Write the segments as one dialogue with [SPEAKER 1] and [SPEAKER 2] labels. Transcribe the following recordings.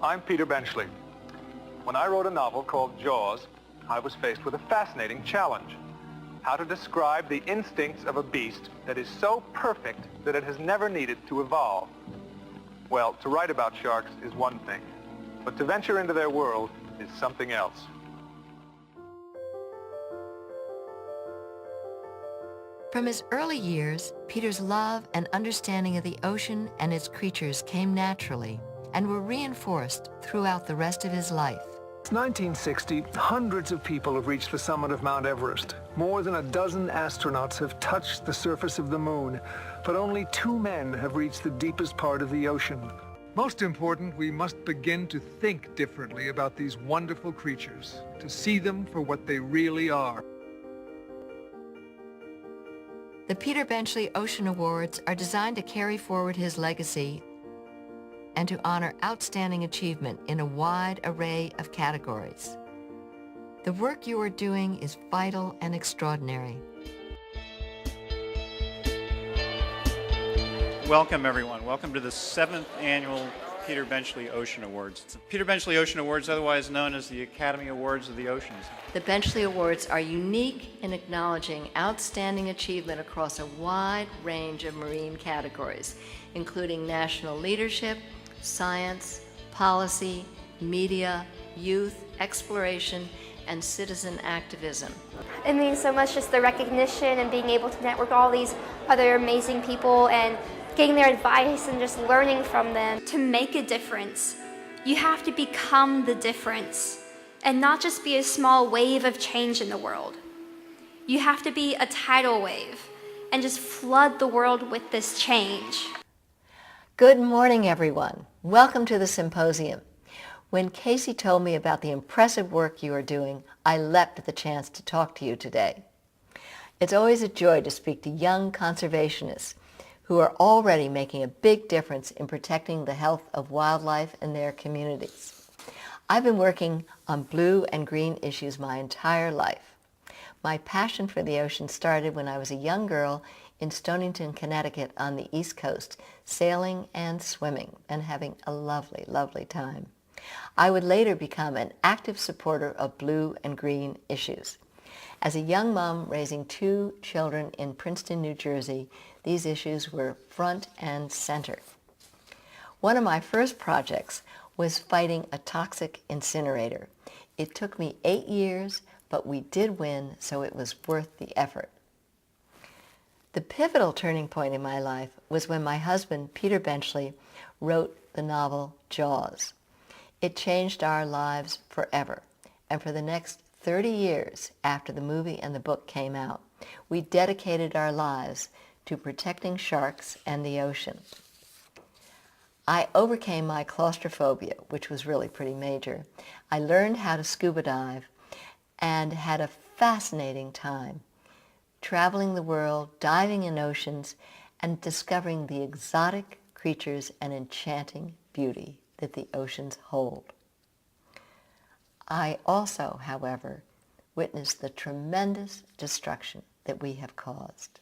[SPEAKER 1] I'm Peter Benchley. When I wrote a novel called Jaws, I was faced with a fascinating challenge. How to describe the instincts of a beast that is so perfect that it has never needed to evolve. Well, to write about sharks is one thing, but to venture into their world is something else.
[SPEAKER 2] From his early years, Peter's love and understanding of the ocean and its creatures came naturally and were reinforced throughout the rest of his life.
[SPEAKER 3] Since 1960, hundreds of people have reached the summit of Mount Everest. More than a dozen astronauts have touched the surface of the moon, but only 2 men have reached the deepest part of the ocean. Most important, we must begin to think differently about these wonderful creatures, to see them for what they really are.
[SPEAKER 2] The Peter Benchley Ocean Awards are designed to carry forward his legacy and to honor outstanding achievement in a wide array of categories. The work you are doing is vital and extraordinary.
[SPEAKER 4] Welcome, everyone. Welcome to the 7th annual Peter Benchley Ocean Awards. It's the Peter Benchley Ocean Awards, otherwise known as the Academy Awards of the Oceans.
[SPEAKER 2] The Benchley Awards are unique in acknowledging outstanding achievement across a wide range of marine categories, including national leadership, science, policy, media, youth, exploration, and citizen activism.
[SPEAKER 5] It means so much, just the recognition and being able to network all these other amazing people and getting their advice and just learning from them.
[SPEAKER 6] To make a difference, you have to become the difference and not just be a small wave of change in the world. You have to be a tidal wave and just flood the world with this change.
[SPEAKER 2] Good morning, everyone. Welcome to the Symposium. When Casey told me about the impressive work you are doing, I leapt at the chance to talk to you today. It's always a joy to speak to young conservationists who are already making a big difference in protecting the health of wildlife in their communities. I've been working on blue and green issues my entire life. My passion for the ocean started when I was a young girl in Stonington, Connecticut on the East Coast, sailing and swimming and having a lovely, lovely time. I would later become an active supporter of blue and green issues. As a young mom raising 2 children in Princeton, New Jersey, these issues were front and center. One of my first projects was fighting a toxic incinerator. It took me 8 years, but we did win, so it was worth the effort. The pivotal turning point in my life was when my husband, Peter Benchley, wrote the novel Jaws. It changed our lives forever, and for the next 30 years after the movie and the book came out, we dedicated our lives to protecting sharks and the ocean. I overcame my claustrophobia, which was really pretty major. I learned how to scuba dive and had a fascinating time traveling the world, diving in oceans, and discovering the exotic creatures and enchanting beauty that the oceans hold. I also, however, witnessed the tremendous destruction that we have caused.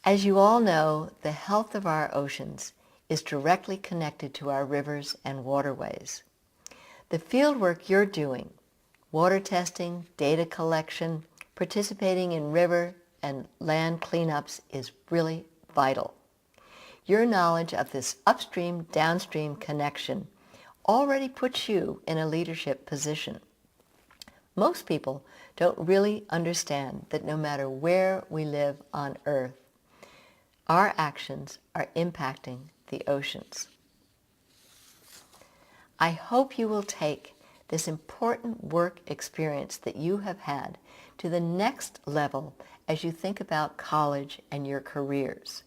[SPEAKER 2] As you all know, the health of our oceans is directly connected to our rivers and waterways. The fieldwork you're doing, water testing, data collection, participating in river and land cleanups is really vital. Your knowledge of this upstream-downstream connection already puts you in a leadership position. Most people don't really understand that no matter where we live on Earth, our actions are impacting the oceans. I hope you will take this important work experience that you have had to the next level as you think about college and your careers.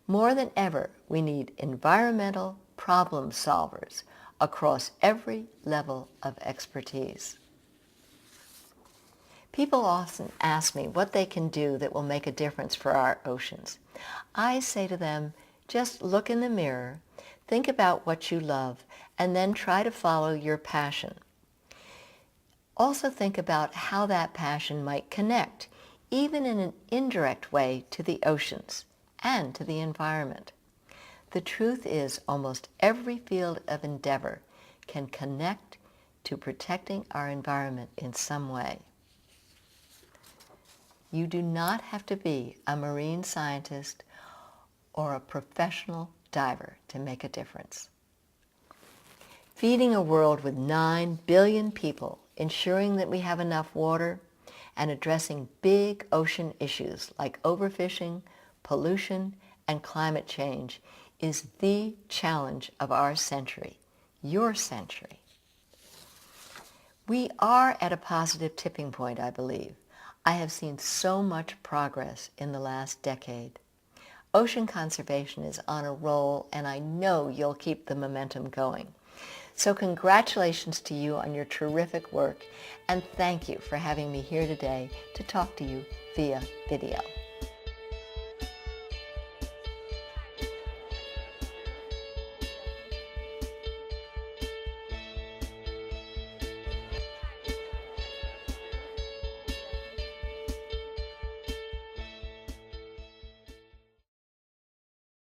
[SPEAKER 2] More than ever, we need environmental problem solvers across every level of expertise. People often ask me what they can do that will make a difference for our oceans. I say to them, just look in the mirror, think about what you love, and then try to follow your passion. Also think about how that passion might connect, even in an indirect way, to the oceans and to the environment. The truth is almost every field of endeavor can connect to protecting our environment in some way. You do not have to be a marine scientist or a professional diver to make a difference. Feeding a world with 9 billion people, ensuring that we have enough water, and addressing big ocean issues like overfishing, pollution, and climate change is the challenge of our century, your century. We are at a positive tipping point, I believe. I have seen so much progress in the last decade. Ocean conservation is on a roll, and I know you'll keep the momentum going. So congratulations to you on your terrific work, and thank you for having me here today to talk to you via video.